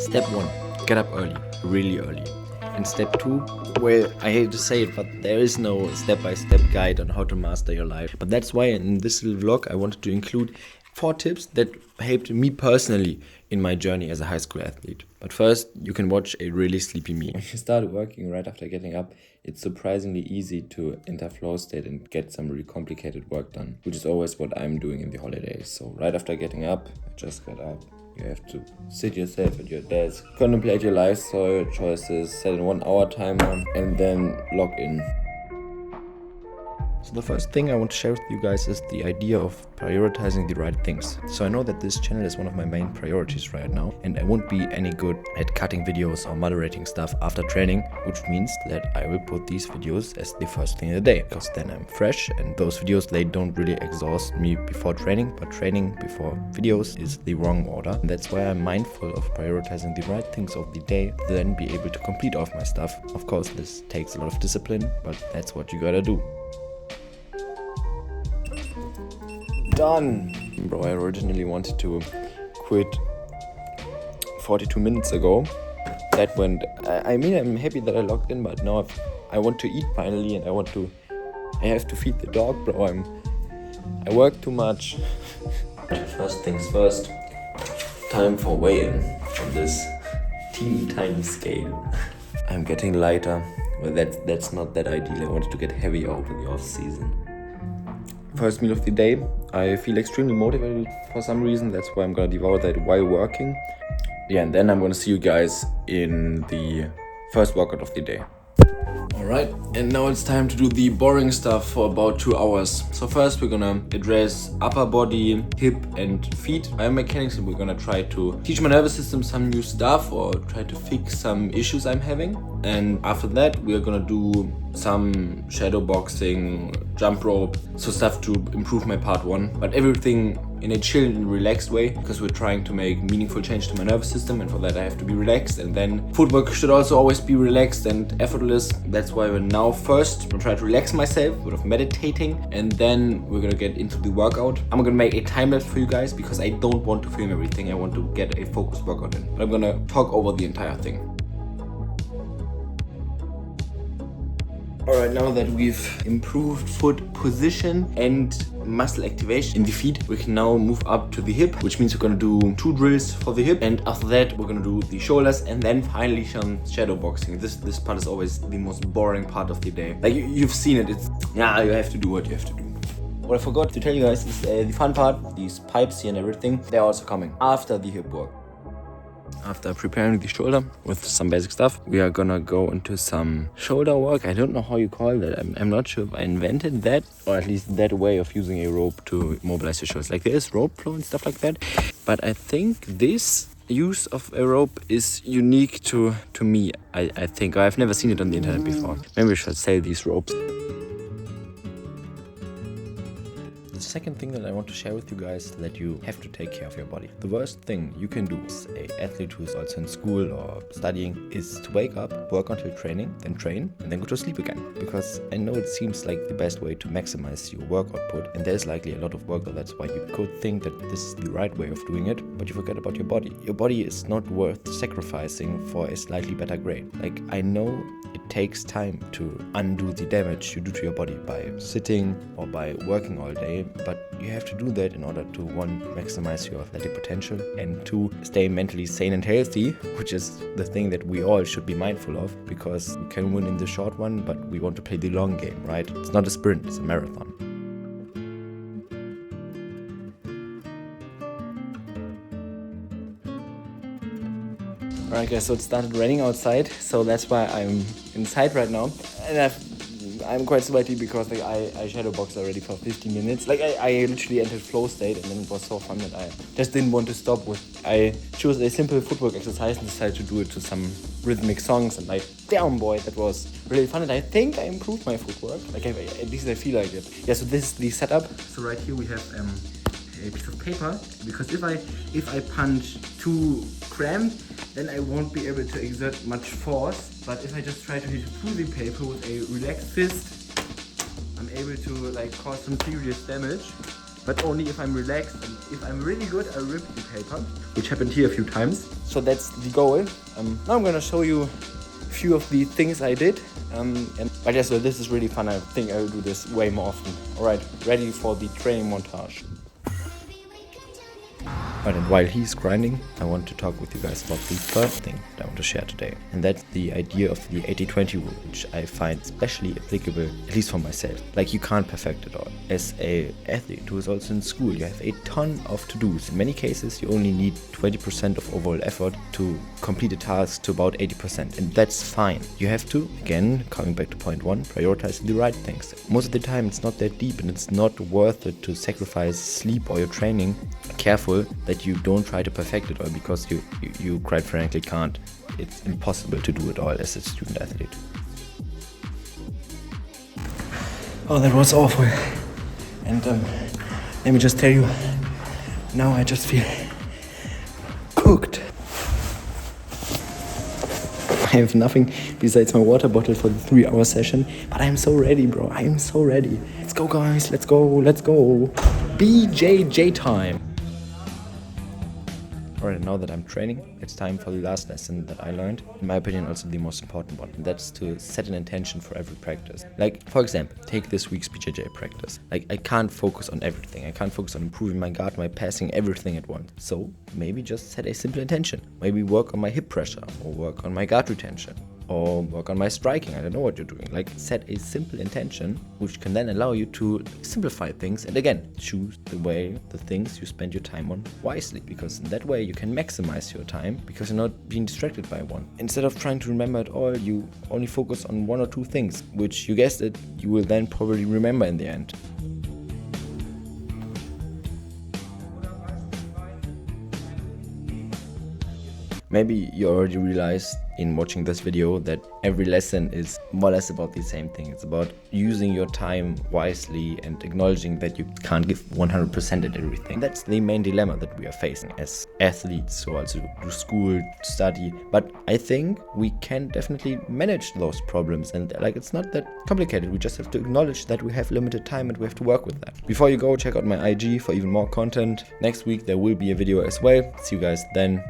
Step 1, get up early, really early. And step 2, well, I hate to say it, but there is no step-by-step guide on how to master your life. But that's why in this little vlog I wanted to include 4 tips that helped me personally in my journey as a high school athlete. But first, you can watch a really sleepy me. When you start working right after getting up, it's surprisingly easy to enter flow state and get some really complicated work done, which is always what I'm doing in the holidays. So right after getting up, I just got up. You have to sit yourself at your desk, contemplate your lifestyle choices, set a 1 hour timer, and then log in. So the first thing I want to share with you guys is the idea of prioritizing the right things. So I know that this channel is one of my main priorities right now, and I won't be any good at cutting videos or moderating stuff after training, which means that I will put these videos as the first thing of the day, because then I'm fresh, and those videos, they don't really exhaust me before training, but training before videos is the wrong order. And that's why I'm mindful of prioritizing the right things of the day to then be able to complete off my stuff. Of course, this takes a lot of discipline, but that's what you gotta do. Done! Bro, I originally wanted to quit 42 minutes ago. That went... I mean, I'm happy that I logged in, but now I want to eat finally, and I have to feed the dog, bro. I work too much. First things first, time for weigh-in on this teeny tiny scale. I'm getting lighter, but that's not that ideal. I wanted to get heavier over the off-season. First meal of the day. I feel extremely motivated for some reason. That's why I'm gonna devour that while working. Yeah, and then I'm gonna see you guys in the first workout of the day. Alright, and now it's time to do the boring stuff for about 2 hours. So first we're gonna address upper body, hip and feet biomechanics, and we're gonna try to teach my nervous system some new stuff or try to fix some issues I'm having. And after that we're gonna do some shadow boxing, jump rope, so stuff to improve my part 1, but everything in a chill and relaxed way, because we're trying to make meaningful change to my nervous system, and for that I have to be relaxed. And then footwork should also always be relaxed and effortless. That's why we're now first gonna try to relax myself, a bit of meditating, and then we're gonna get into the workout. I'm gonna make a time lapse for you guys because I don't want to film everything. I want to get a focused workout in, but I'm gonna talk over the entire thing. Alright, now that we've improved foot position and muscle activation in the feet, we can now move up to the hip, which means we're gonna do 2 drills for the hip, and after that we're gonna do the shoulders, and then finally some shadow boxing. This part is always the most boring part of the day. Like you've seen it, you have to do what you have to do. What I forgot to tell you guys is the fun part, these pipes here and everything, they're also coming after the hip work. After preparing the shoulder with some basic stuff, we are gonna go into some shoulder work. I don't know how you call that. I'm not sure if I invented that, or at least that way of using a rope to mobilize your shoulders. Like there is rope flow and stuff like that, but I think this use of a rope is unique to me. I think I've never seen it on the internet before. Maybe we should sell these ropes. The second thing that I want to share with you guys is that you have to take care of your body. The worst thing you can do as an athlete who is also in school or studying is to wake up, work until training, then train, and then go to sleep again. Because I know it seems like the best way to maximize your work output, and there's likely a lot of work, that's why you could think that this is the right way of doing it, but you forget about your body. Your body is not worth sacrificing for a slightly better grade. Like, I know it takes time to undo the damage you do to your body by sitting or by working all day, but you have to do that in order to 1, maximize your athletic potential, and 2, stay mentally sane and healthy, which is the thing that we all should be mindful of, because we can win in the short one, but we want to play the long game, right? It's not a sprint, it's a marathon. Alright guys, so it started raining outside, so that's why I'm inside right now, and I'm quite sweaty because like I shadow boxed already for 15 minutes. Like I literally entered flow state, and then it was so fun that I just didn't want to stop I chose a simple footwork exercise and decided to do it to some rhythmic songs, and like, damn boy, that was really fun, and I think I improved my footwork. Like at least I feel like it. Yeah, so this is the setup. So right here we have a piece of paper, because if I punch too cramped, then I won't be able to exert much force. But if I just try to hit through the paper with a relaxed fist, I'm able to like cause some serious damage. but only if I'm relaxed. And if I'm really good, I'll rip the paper, which happened here a few times. So that's the goal. Now I'm gonna show you a few of the things I did. But yeah, so this is really fun. I think I will do this way more often. Alright, ready for the training montage. But while he's grinding, I want to talk with you guys about the third thing that I want to share today. And that's the idea of the 80-20 rule, which I find especially applicable, at least for myself. Like, you can't perfect it all. As an athlete who is also in school, you have a ton of to-dos. In many cases, you only need 20% of overall effort to complete a task to about 80%. And that's fine. You have to, again, coming back to point one, prioritize the right things. Most of the time, it's not that deep and it's not worth it to sacrifice sleep or your training. Careful that you don't try to perfect it all, because you quite frankly can't. It's impossible to do it all as a student athlete. Oh, that was awful. And let me just tell you, now I just feel cooked. I have nothing besides my water bottle for the 3-hour session, but I'm so ready, bro. I am so ready. Let's go, guys. Let's go. Let's go. BJJ time. Alright, now that I'm training, it's time for the last lesson that I learned. In my opinion, also the most important one. And that's to set an intention for every practice. Like, for example, take this week's BJJ practice. Like, I can't focus on everything. I can't focus on improving my guard, my passing, everything at once. So, maybe just set a simple intention. Maybe work on my hip pressure, or work on my guard retention, or work on my striking. I don't know what you're doing. Like, set a simple intention, which can then allow you to simplify things. And again, choose the things you spend your time on wisely, because in that way you can maximize your time, because you're not being distracted by one. Instead of trying to remember it all, you only focus on 1 or 2 things, which, you guessed it, you will then probably remember in the end. Maybe you already realized in watching this video that every lesson is more or less about the same thing. It's about using your time wisely and acknowledging that you can't give 100% at everything. That's the main dilemma that we are facing as athletes who also do school, study. But I think we can definitely manage those problems, and like, it's not that complicated. We just have to acknowledge that we have limited time and we have to work with that. Before you go, check out my IG for even more content. Next week there will be a video as well. See you guys then.